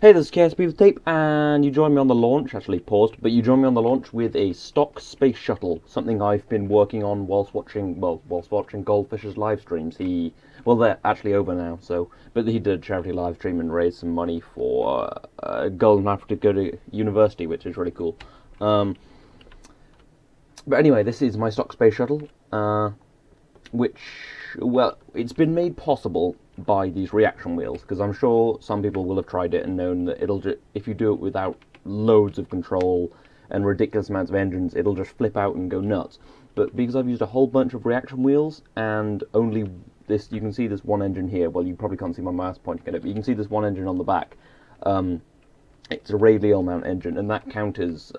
Hey, this is KSP with Tape, and you joined me on the launch, actually paused, but you joined me on the launch with a stock space shuttle, something I've been working on whilst watching Goldfish's live streams. They're actually over now, but he did a charity live stream and raised some money for a girl in Africa to go to university, which is really cool. But anyway, this is my stock space shuttle, which, well, it's been made possible by these reaction wheels, because I'm sure some people will have tried it and known that if you do it without loads of control and ridiculous amounts of engines, it'll just flip out and go nuts. But because I've used a whole bunch of reaction wheels and only this, you can see this one engine here. Well, you probably can't see my mouse pointing at it, but you can see this one engine on the back. It's a radial mount engine, and that counters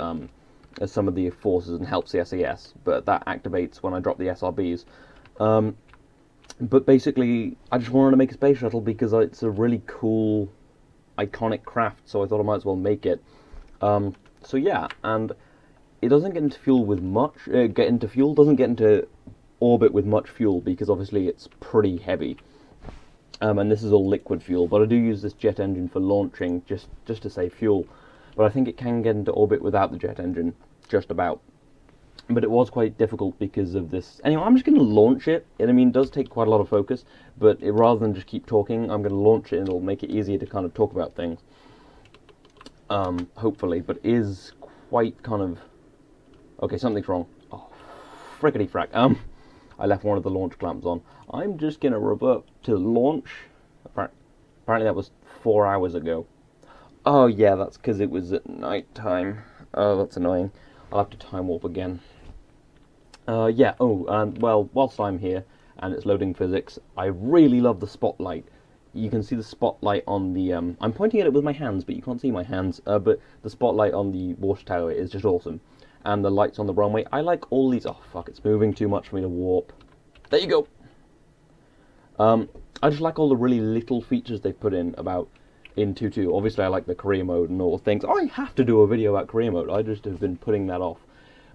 as some of the forces and helps the SAS, but that activates when I drop the SRBs. But basically, I just wanted to make a space shuttle because it's a really cool, iconic craft, so I thought I might as well make it. So yeah, and it doesn't get into fuel with much, doesn't get into orbit with much fuel, because obviously it's pretty heavy. And this is all liquid fuel, but I do use this jet engine for launching, just to save fuel. But I think it can get into orbit without the jet engine, just about. But it was quite difficult because of this. Anyway, I'm just going to launch it. I mean, it does take quite a lot of focus, but rather than just keep talking, I'm going to launch it and it'll make it easier to kind of talk about things. Hopefully, but it is quite kind of... Okay, something's wrong. Oh, frickety frack. I left one of the launch clamps on. I'm just going to revert to launch. Apparently that was 4 hours ago. Oh yeah, that's because it was at night time. Oh, that's annoying. I'll have to time warp again. Well, whilst I'm here and it's loading physics, I really love the spotlight. You can see the spotlight on the... I'm pointing at it with my hands, but you can't see my hands. But the spotlight on the water tower is just awesome. And the lights on the runway. I like all these... Oh, fuck, it's moving too much for me to warp. There you go! I just like all the really little features they've put in 2.2. Obviously, I like the career mode and all things. I have to do a video about career mode. I just have been putting that off.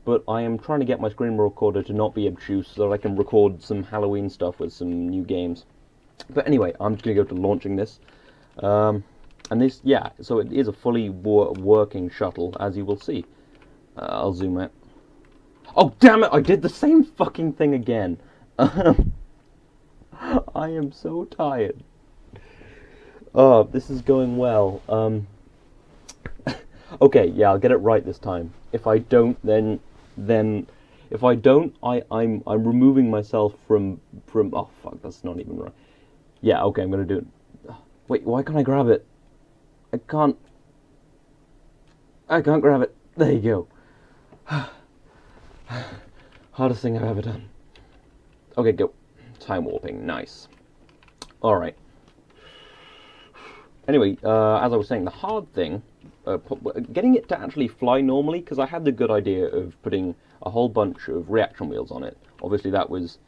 But I am trying to get my screen recorder to not be obtuse so that I can record some Halloween stuff with some new games. But anyway, I'm just going to go to launching this. And this, yeah, so it is a fully working shuttle, as you will see. I'll zoom out. Oh, damn it! I did the same fucking thing again. I am so tired. Oh, this is going well. Okay, yeah, I'll get it right this time. If I don't, then if I don't, I'm removing myself from. Oh fuck, that's not even right. Yeah, okay, I'm gonna do it. Wait, why can't I grab it? I can't grab it. There you go. Hardest thing I've ever done. Okay, go. Time warping, nice. All right. Anyway, as I was saying, the hard thing, getting it to actually fly normally, because I had the good idea of putting a whole bunch of reaction wheels on it. Obviously that was...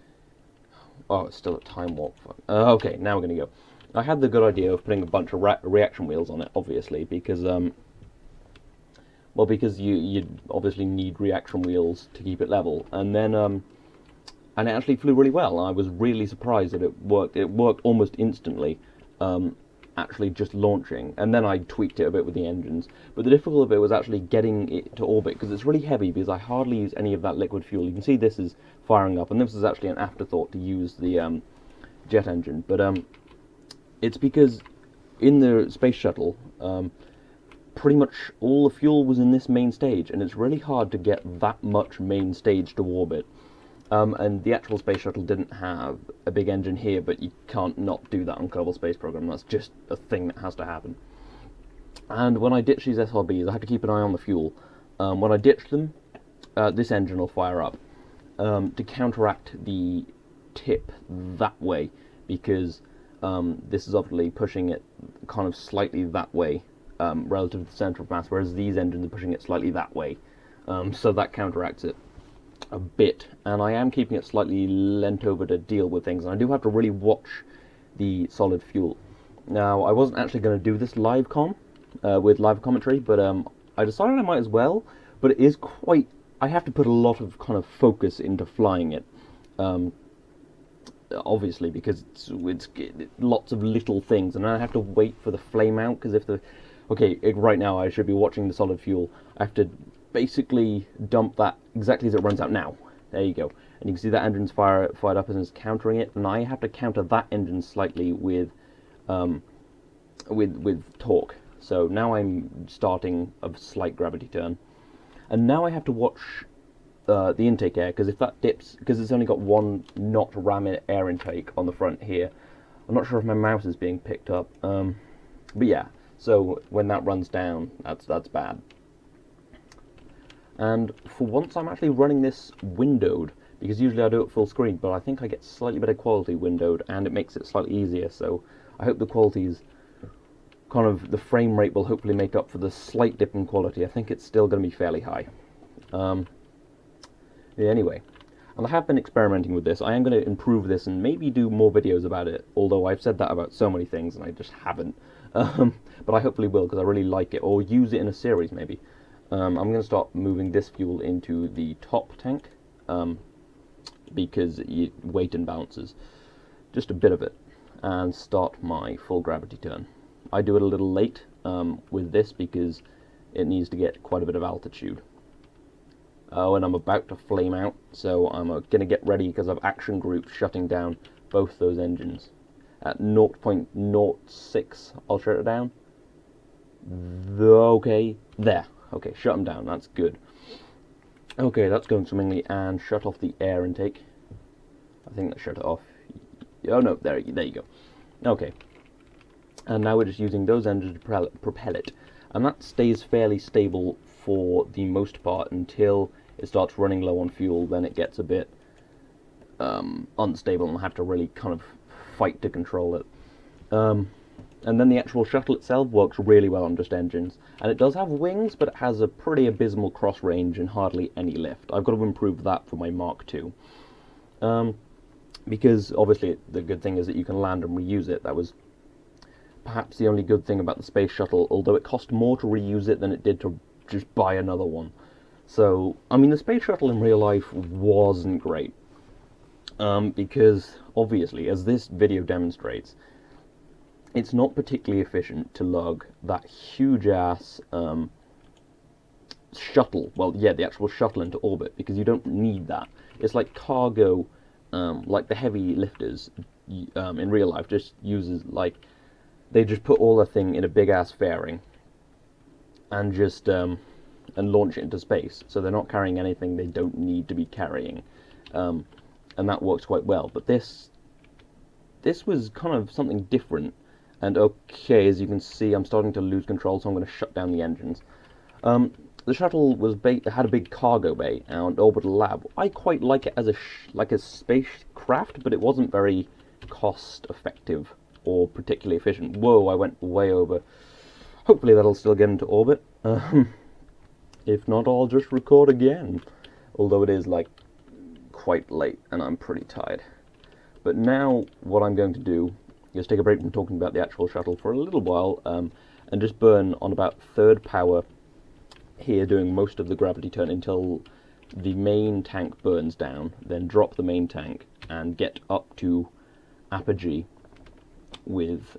Oh, it's still at time warp. Okay, now we're going to go. I had the good idea of putting a bunch of reaction wheels on it, obviously, because... well, because you obviously need reaction wheels to keep it level. And then... and it actually flew really well. I was really surprised that it worked. It worked almost instantly. Actually just launching, and then I tweaked it a bit with the engines. But the difficult bit was actually getting it to orbit, because it's really heavy, because I hardly use any of that liquid fuel. You can see this is firing up, and this is actually an afterthought to use the jet engine. But it's because in the space shuttle, pretty much all the fuel was in this main stage, and it's really hard to get that much main stage to orbit. And the actual space shuttle didn't have a big engine here, but you can't not do that on Kerbal Space Program. That's just a thing that has to happen. And when I ditch these SRBs, I have to keep an eye on the fuel. When I ditch them, this engine will fire up to counteract the tip that way, because this is obviously pushing it kind of slightly that way relative to the center of mass, whereas these engines are pushing it slightly that way. So that counteracts it a bit, and I am keeping it slightly leant over to deal with things, and I do have to really watch the solid fuel. Now, I wasn't actually going to do this live with live commentary, but I decided I might as well, but it is quite... I have to put a lot of kind of focus into flying it. obviously, because it's lots of little things, and I have to wait for the flame out, because if the... Okay, right now I should be watching the solid fuel. I have to basically dump that exactly as it runs out now. There you go. And you can see that engine's fired up and is countering it, and I have to counter that engine slightly with torque. So now I'm starting a slight gravity turn. And now I have to watch the intake air, because if that dips, because it's only got one not ram air intake on the front here. I'm not sure if my mouse is being picked up, but yeah. So when that runs down, that's bad. And for once, I'm actually running this windowed, because usually I do it full screen, but I think I get slightly better quality windowed, and it makes it slightly easier. So I hope the quality's kind of, the frame rate will hopefully make up for the slight dip in quality. I think it's still going to be fairly high. Yeah, anyway, and I have been experimenting with this. I am going to improve this and maybe do more videos about it, although I've said that about so many things and I just haven't. But I hopefully will, because I really like it, or use it in a series maybe. I'm going to start moving this fuel into the top tank, because weight imbalances, just a bit of it, and start my full gravity turn. I do it a little late with this because it needs to get quite a bit of altitude. Oh, and I'm about to flame out, so I'm going to get ready because I've action group shutting down both those engines. At 0.06, I'll shut it down. Okay, there. Okay, shut them down, that's good. Okay, that's going swimmingly, and shut off the air intake. I think that shut it off. Oh no, there you go. Okay. And now we're just using those engines to propel it. And that stays fairly stable for the most part until it starts running low on fuel. Then it gets a bit unstable and I have to really kind of fight to control it. And then the actual shuttle itself works really well on just engines. And it does have wings, but it has a pretty abysmal cross range and hardly any lift. I've got to improve that for my Mark II. Because obviously the good thing is that you can land and reuse it. That was perhaps the only good thing about the space shuttle, although it cost more to reuse it than it did to just buy another one. So, I mean, the space shuttle in real life wasn't great. Because, obviously, as this video demonstrates, it's not particularly efficient to lug that huge-ass shuttle, well, yeah, the actual shuttle into orbit, because you don't need that. It's like cargo, like the heavy lifters in real life just uses, like, they just put all the thing in a big-ass fairing and just, and launch it into space. So they're not carrying anything they don't need to be carrying. And that works quite well. But this was kind of something different. And okay, as you can see, I'm starting to lose control, so I'm going to shut down the engines. The shuttle had a big cargo bay and orbital lab. I quite like it as a spacecraft, but it wasn't very cost-effective or particularly efficient. Whoa, I went way over. Hopefully that'll still get into orbit. If not, I'll just record again. Although it is, like, quite late, and I'm pretty tired. But now, what I'm going to do is take a break from talking about the actual shuttle for a little while, and just burn on about third power here, doing most of the gravity turn until the main tank burns down, then drop the main tank, and get up to apogee with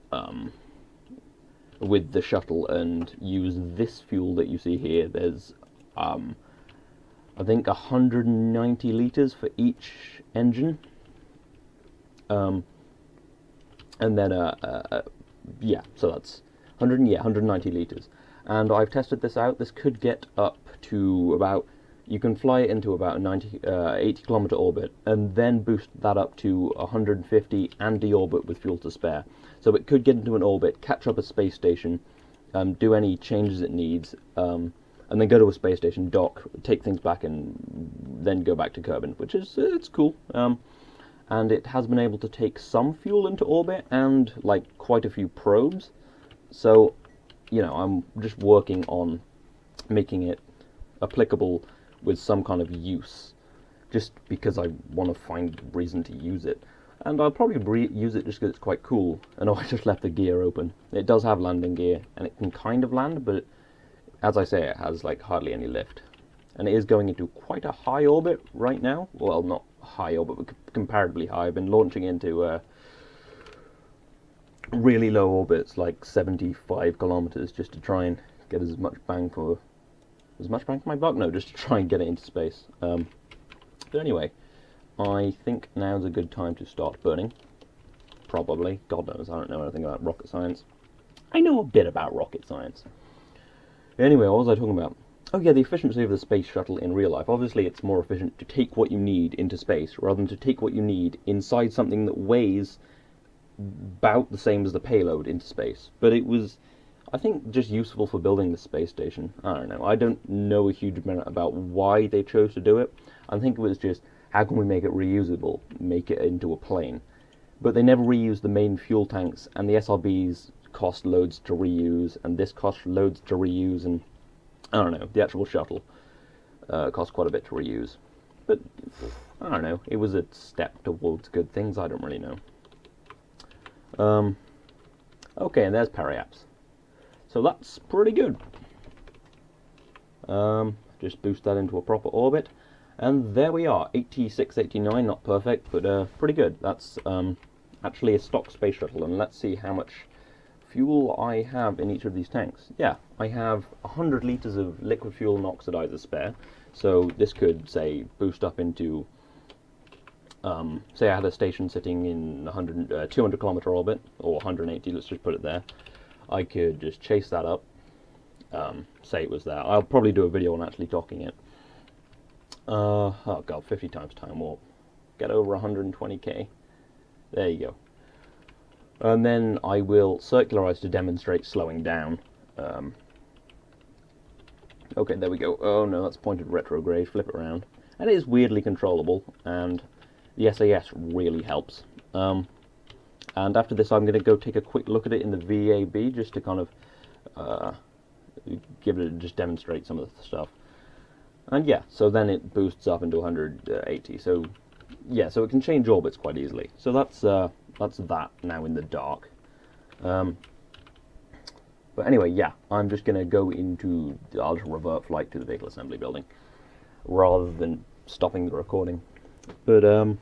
the shuttle, and use this fuel that you see here. There's I think 190 litres for each engine, and then yeah, so that's 190 litres. And I've tested this out. This could get up to about, you can fly it into about 80 kilometre orbit, and then boost that up to 150 and deorbit with fuel to spare. So it could get into an orbit, catch up a space station, do any changes it needs, and then go to a space station, dock, take things back, and then go back to Kerbal, which is, it's cool. And it has been able to take some fuel into orbit, and, like, quite a few probes. So, you know, I'm just working on making it applicable with some kind of use, just because I want to find reason to use it. And I'll probably use it just because it's quite cool. And I just left the gear open. It does have landing gear, and it can kind of land, but as I say, it has like hardly any lift. And it is going into quite a high orbit right now. Well, not high orbit, but comparatively high. I've been launching into really low orbits, like 75 kilometers, just to try and get as much bang for my buck. No, just to try and get it into space. But anyway, I think now's a good time to start burning. Probably. God knows, I don't know anything about rocket science. I know a bit about rocket science. Anyway, what was I talking about? Oh yeah, the efficiency of the space shuttle in real life. Obviously, it's more efficient to take what you need into space rather than to take what you need inside something that weighs about the same as the payload into space. But it was, I think, just useful for building the space station. I don't know. I don't know a huge amount about why they chose to do it. I think it was just, how can we make it reusable, make it into a plane? But they never reused the main fuel tanks, and the SRBs cost loads to reuse, and this cost loads to reuse, and I don't know, the actual shuttle cost quite a bit to reuse. But, I don't know, it was a step towards good things, I don't really know. Okay, and there's periaps. So that's pretty good. Just boost that into a proper orbit, and there we are, 86, 89, not perfect, but pretty good. That's actually a stock space shuttle, and let's see how much fuel I have in each of these tanks. Yeah, I have 100 litres of liquid fuel and oxidizer spare, so this could, say, boost up into, say I had a station sitting in 200 kilometer orbit, or 180, let's just put it there. I could just chase that up, say it was there. I'll probably do a video on actually docking it. Oh god, 50 times time warp. Get over 120k. There you go. And then I will circularize to demonstrate slowing down. Okay, there we go. Oh no, that's pointed retrograde. Flip it around. And it is weirdly controllable, and the SAS really helps. And after this, I'm going to go take a quick look at it in the VAB, just to kind of just demonstrate some of the stuff. And yeah, so then it boosts up into 180. So yeah, so it can change orbits quite easily. So that's that now in the dark. But anyway, yeah, I'm just going to go into, I'll just revert flight to the vehicle assembly building rather than stopping the recording. But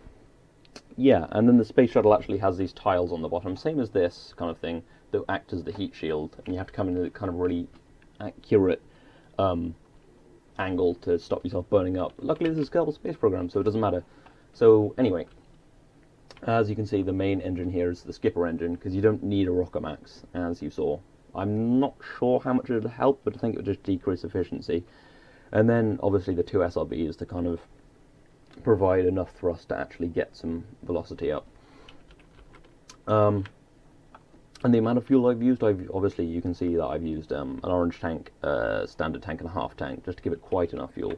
yeah, and then the space shuttle actually has these tiles on the bottom, same as this kind of thing, that act as the heat shield, and you have to come in at a kind of really accurate angle to stop yourself burning up. Luckily this is a Kerbal space program, so it doesn't matter. So anyway, as you can see, the main engine here is the skipper engine, because you don't need a rocket max, as you saw. I'm not sure how much it would help, but I think it would just decrease efficiency. And then obviously the two SRBs to kind of provide enough thrust to actually get some velocity up. And the amount of fuel I've used, obviously you can see that I've used an orange tank, standard tank and a half tank, just to give it quite enough fuel.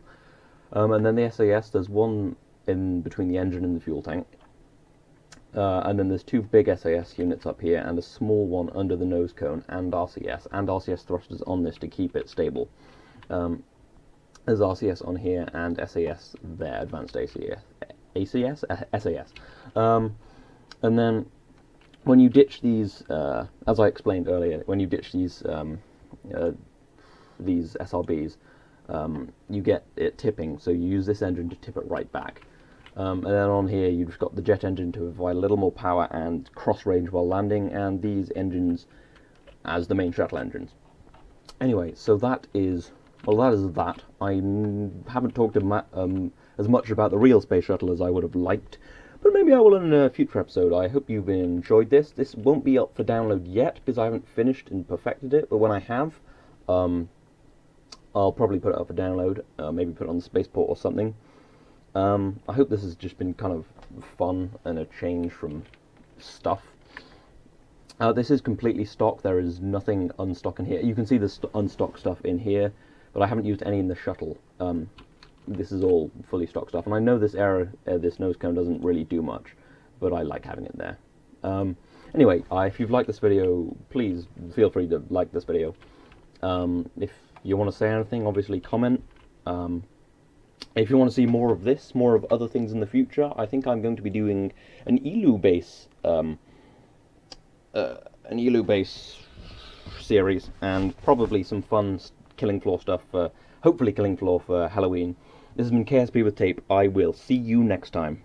And then the SAS, there's one in between the engine and the fuel tank. And then there's two big SAS units up here and a small one under the nose cone and RCS thrusters on this to keep it stable. There's RCS on here and SAS there, advanced SAS. And then when you ditch these, as I explained earlier, when you ditch these SRBs, you get it tipping, so you use this engine to tip it right back. And then on here you've just got the jet engine to provide a little more power and cross range while landing, and these engines as the main shuttle engines. Anyway, so that is, well, that is that. I haven't talked as much about the real space shuttle as I would have liked, but maybe I will in a future episode. I hope you've enjoyed this. This won't be up for download yet because I haven't finished and perfected it, but when I have, I'll probably put it up for download, maybe put it on the spaceport or something. I hope this has just been kind of fun and a change from stuff. This is completely stock. There is nothing unstock in here. You can see the unstock stuff in here, but I haven't used any in the shuttle. This is all fully stock stuff, and I know this this nose cone doesn't really do much, but I like having it there. Anyway, if you've liked this video, please feel free to like this video. If you want to say anything, obviously comment. If you want to see more of this, more of other things in the future, I think I'm going to be doing an ELU base, series, and probably some fun killing floor stuff. Hopefully killing floor for Halloween. This has been KSP with Tape. I will see you next time.